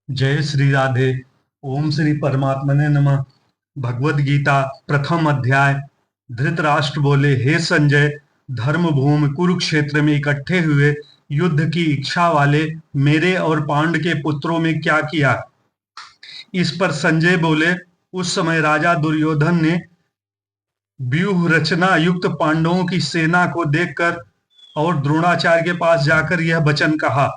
जय श्री राधे। ओम श्री परमात्मने नमः। भगवद गीता प्रथम अध्याय। धृतराष्ट्र बोले, हे संजय, धर्म भूमि कुरुक्षेत्र में इकट्ठे हुए युद्ध की इच्छा वाले मेरे और पांड के पुत्रों में क्या किया। इस पर संजय बोले, उस समय राजा दुर्योधन ने व्यूह रचना युक्त पांडवों की सेना को देखकर और द्रोणाचार्य के पास जाकर यह वचन कहा।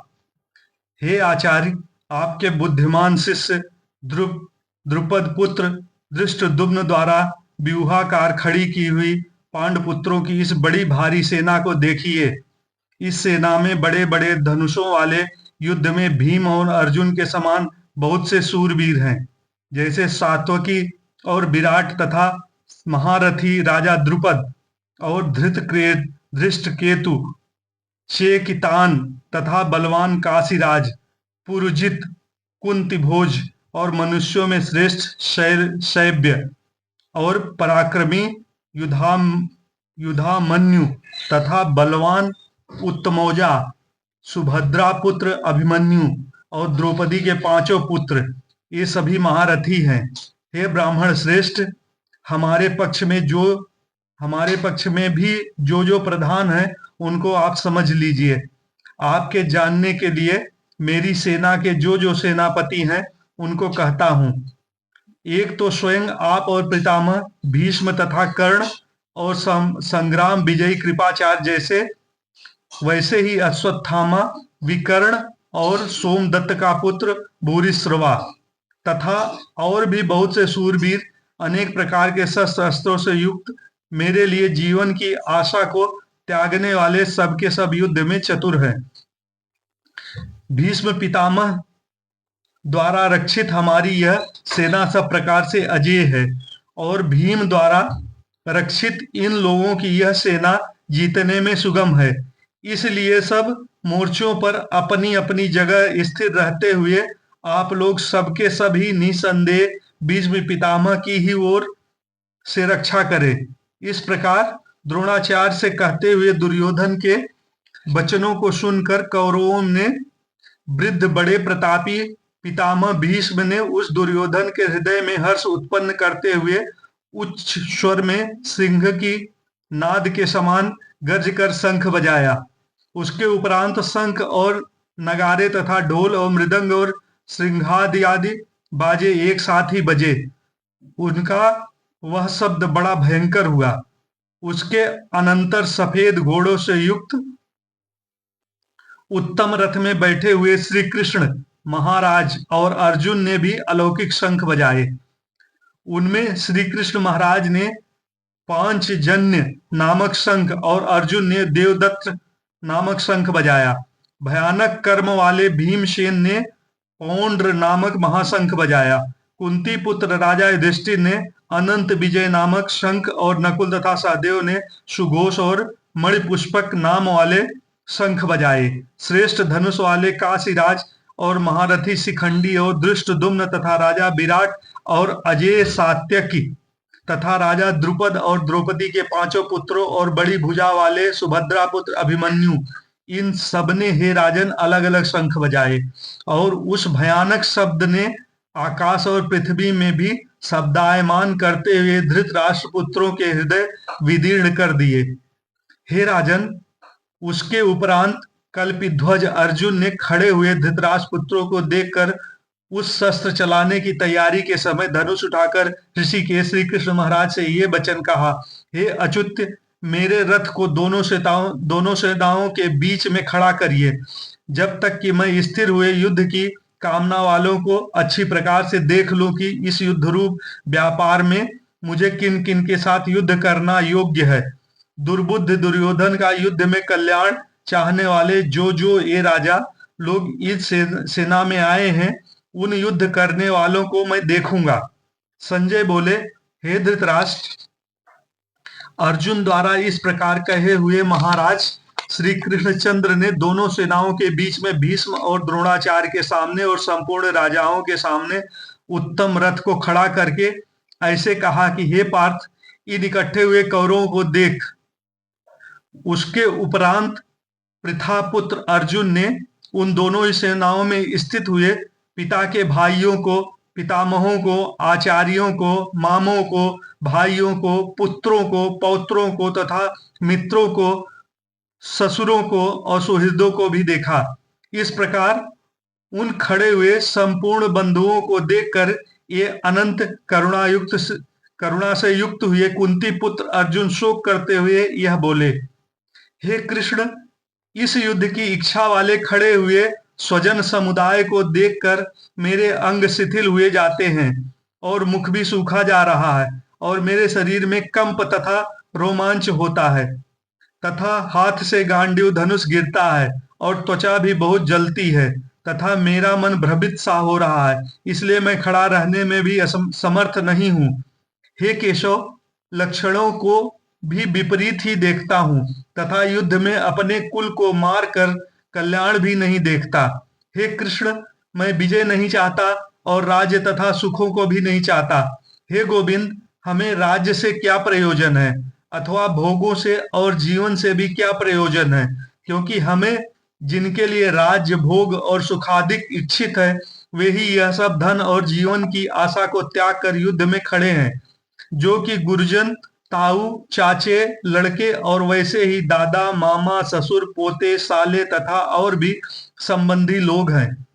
हे आचार्य, आपके बुद्धिमान शिष्य द्रुपद पुत्र धृष्टद्युम्न द्वारा व्यूहाकार खड़ी की हुई पांडपुत्रों की इस बड़ी भारी सेना को देखिए। इस सेना में बड़े बड़े धनुषों वाले युद्ध में भीम और अर्जुन के समान बहुत से शूरवीर हैं, जैसे सात्वकी और विराट, तथा महारथी राजा द्रुपद और धृष्टकेतु, चेकितान तथा बलवान काशीराज, पुरुजित, कुंतीभोज और मनुष्यों में श्रेष्ठ शैब्य और पराक्रमी युधामन्यु तथा बलवान उत्तमौजा, सुभद्रा पुत्र अभिमन्यु और द्रौपदी के पांचों पुत्र, ये सभी महारथी हैं। हे ब्राह्मण श्रेष्ठ, हमारे पक्ष में भी जो जो प्रधान है उनको आप समझ लीजिए। आपके जानने के लिए मेरी सेना के जो जो सेनापति हैं उनको कहता हूं। एक तो स्वयं आप और पितामह भीष्म तथा कर्ण और संग्राम विजयी कृपाचार्य जैसे, वैसे ही अश्वत्थामा, विकर्ण और सोमदत्त का पुत्र भूरिश्रवा तथा और भी बहुत से शूरवीर अनेक प्रकार के शस्त्र अस्त्रों से युक्त, मेरे लिए जीवन की आशा को त्यागने वाले सबके सब युद्ध में चतुर हैं। भीष्म पितामह द्वारा रक्षित हमारी यह सेना सब प्रकार से अजेय है, और भीम द्वारा रक्षित इन लोगों की यह सेना जीतने में सुगम है। इसलिए सब मोर्चों पर अपनी अपनी जगह स्थिर रहते हुए आप लोग सबके सभी निसंदेह भीष्म पितामह की ही ओर से रक्षा करें। इस प्रकार द्रोणाचार्य से कहते हुए दुर्योधन के वचनों को सुनकर कौरवों ने वृद्ध बड़े प्रतापी पितामह भीष्म ने उस दुर्योधन के हृदय में हर्ष उत्पन्न करते हुए उच्च स्वर में सिंह की नाद के समान गर्ज कर शंख बजाया। उसके उपरांत शंख और नगारे तथा ढोल और मृदंग और श्रृंगादि आदि बाजे एक साथ ही बजे। उनका वह शब्द बड़ा भयंकर हुआ। उसके अनंतर सफेद घोड़ों से युक्त उत्तम रथ में बैठे हुए श्री कृष्ण महाराज और अर्जुन ने भी अलौकिक शंख बजाए। उनमें श्री कृष्ण महाराज ने पांचजन्य नामक शंख और अर्जुन ने देवदत्त नामक शंख बजाया। भयानक कर्म वाले भीमसेन ने पौंड्र नामक महाशंख बजाया। कुंती पुत्र राजा युधिष्ठिर ने अनंत विजय नामक शंख और नकुल तथा सहदेव ने सुघोष और मणिपुष्पक नाम वाले शंख बजाए। श्रेष्ठ धनुष वाले काशीराज और महारथी शिखंडी और धृष्टद्युम्न तथा राजा विराट और अजेय सात्यकी तथा राजा द्रुपद और द्रौपदी के पांचों पुत्रों और बड़ी भुजा वाले सुभद्रा पुत्र अभिमन्यु, इन सबने हे राजन अलग अलग शंख बजाए, और उस भयानक शब्द ने आकाश और पृथ्वी में भी शब्दायमान करते हुए धृतराष्ट्र पुत्रों के हृदय विदीर्ण कर दिए। हे राजन, उसके उपरांत कल्पिध्वज अर्जुन ने खड़े हुए धृतराष्ट्र पुत्रों को देखकर उस शस्त्र चलाने की तैयारी के समय धनुष उठाकर ऋषिकेश श्री कृष्ण महाराज से ये वचन कहा। हे अच्युत, मेरे रथ को दोनों सेनाओं के बीच में खड़ा करिए, जब तक कि मैं स्थिर हुए युद्ध की कामना वालों को अच्छी प्रकार से देख लूं कि इस युद्ध रूप व्यापार में मुझे किन किन के साथ युद्ध करना योग्य है। दुर्बुद्ध दुर्योधन का युद्ध में कल्याण चाहने वाले जो जो ये राजा लोग इस सेना में आए हैं, उन युद्ध करने वालों को मैं देखूंगा। संजय बोले, हे धृतराष्ट्र, अर्जुन द्वारा इस प्रकार कहे हुए महाराज श्री कृष्णचंद्र ने दोनों सेनाओं के बीच में भीष्म और द्रोणाचार्य के सामने और संपूर्ण राजाओं के सामने उत्तम रथ को खड़ा करके ऐसे कहा कि हे पार्थ, इन इकट्ठे हुए कौरवों को देख। उसके उपरांत पृथापुत्र अर्जुन ने उन दोनों सेनाओं में स्थित हुए पिता के भाइयों को, पितामहों को, आचार्यों को, मामों को, भाइयों को, पुत्रों को, पौत्रों को तथा मित्रों को, ससुरों को और सुहृदों को भी देखा। इस प्रकार उन खड़े हुए संपूर्ण बंधुओं को देखकर ये अनंत करुणा से युक्त हुए कुंती पुत्र अर्जुन शोक करते हुए यह बोले, हे कृष्ण, इस युद्ध की इच्छा वाले खड़े हुए स्वजन समुदाय को देखकर मेरे अंग शिथिल हुए जाते हैं और मुख भी सूखा जा रहा है और मेरे शरीर में कंप तथा रोमांच होता है तथा हाथ से गांडीव धनुष गिरता है और त्वचा भी बहुत जलती है तथा मेरा मन भ्रमित सा हो रहा है, इसलिए मैं खड़ा रहने में भी समर्थ नहीं हूं। हे केशव, लक्षणों को भी विपरीत ही देखता हूं तथा युद्ध में अपने कुल को मार कर कल्याण भी नहीं देखता। हे कृष्ण, मैं विजय नहीं चाहता और राज्य तथा सुखों को भी नहीं चाहता। हे गोविंद, हमें राज्य से क्या प्रयोजन है अथवा भोगों से और जीवन से भी क्या प्रयोजन है, क्योंकि हमें जिनके लिए राज्य, भोग और सुखाधिक इच्छित है वे ही यह सब धन और जीवन की आशा को त्याग कर युद्ध में खड़े हैं, जो कि गुरुजन, ताऊ, चाचे, लड़के और वैसे ही दादा, मामा, ससुर, पोते, साले तथा और भी संबंधी लोग हैं।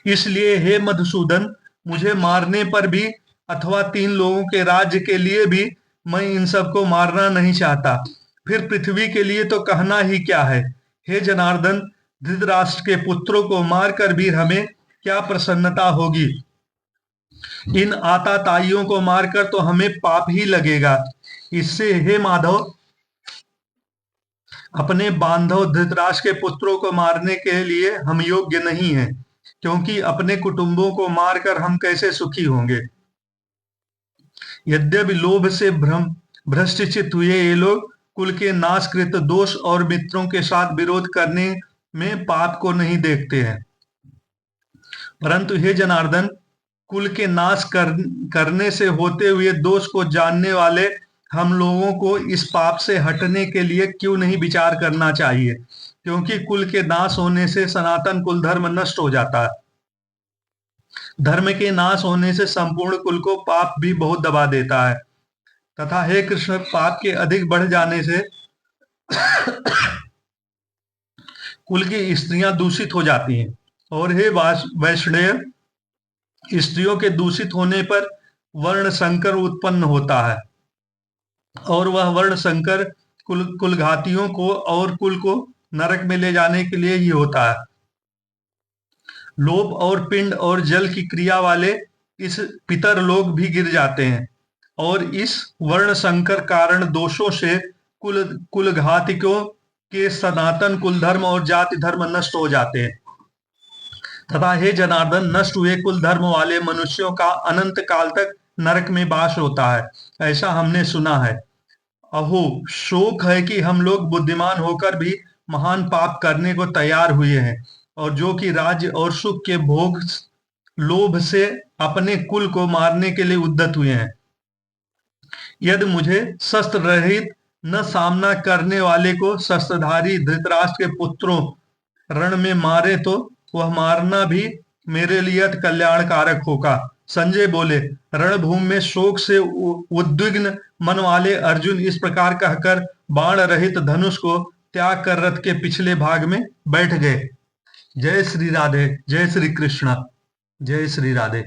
इसलिए हे मधुसूदन, मुझे मारने पर भी अथवा 3 लोगों के राज्य के लिए भी मैं इन सबको मारना नहीं चाहता। फिर पृथ्वी के लिए तो कहना ही क्या है। हे जनार्दन, धृतराष्ट्र के पुत्रों को मारकर भी हमें क्या प्रसन्नता होगी। इन आताताइयों को मारकर तो हमें पाप ही लगेगा। इससे हे माधव, अपने बांधव धृतराष्ट्र के पुत्रों को मारने के लिए हम योग्य नहीं हैं, क्योंकि अपने कुटुंबों को मारकर हम कैसे सुखी होंगे। यद्यपि लोभ से भ्रष्टचित्त हुए ये लोग कुल के नाशकृत दोष और मित्रों के साथ विरोध करने में पाप को नहीं देखते हैं, परंतु हे जनार्दन, कुल के नाश करने से होते हुए दोष को जानने वाले हम लोगों को इस पाप से हटने के लिए क्यों नहीं विचार करना चाहिए, क्योंकि कुल के नाश होने से सनातन कुल धर्म नष्ट हो जाता है। धर्म के नाश होने से संपूर्ण कुल को पाप भी बहुत दबा देता है तथा हे कृष्ण, पाप के अधिक बढ़ जाने से कुल की स्त्रियां दूषित हो जाती हैं और हे वैष्णव, स्त्रियों के दूषित होने पर वर्ण संकर उत्पन्न होता है और वह वर्ण संकर कुलघातियों को और कुल को नरक में ले जाने के लिए ही होता है। लोभ और पिंड और जल की क्रिया वाले इस पितर लोग भी गिर जाते हैं और इस वर्ण संकर कारण दोषों से कुलघातिकों के सनातन कुल धर्म और जाति धर्म नष्ट हो जाते हैं तथा हे जनार्दन, नष्ट हुए कुल धर्म वाले मनुष्यों का अनंत काल तक नरक में वास होता है, ऐसा हमने सुना है। अहो, शोक है कि हम लोग बुद्धिमान होकर भी महान पाप करने को तैयार हुए हैं और जो कि राज्य और सुख के भोग लोभ से अपने कुल को मारने के लिए उद्यत हुए हैं। यदि मुझे शस्त्र रहित न सामना करने वाले को शस्त्रधारी धृतराष्ट्र के पुत्रों रण में मारे तो वह मारना भी मेरे लिए कल्याणकारक होगा। संजय बोले, रणभूमि में शोक से उद्विग्न मन वाले अर्जुन इस प्रकार कहकर बाण रहित धनुष को त्याग कर रथ के पिछले भाग में बैठ गए। जय श्री राधे, जय श्री कृष्ण, जय श्री राधे।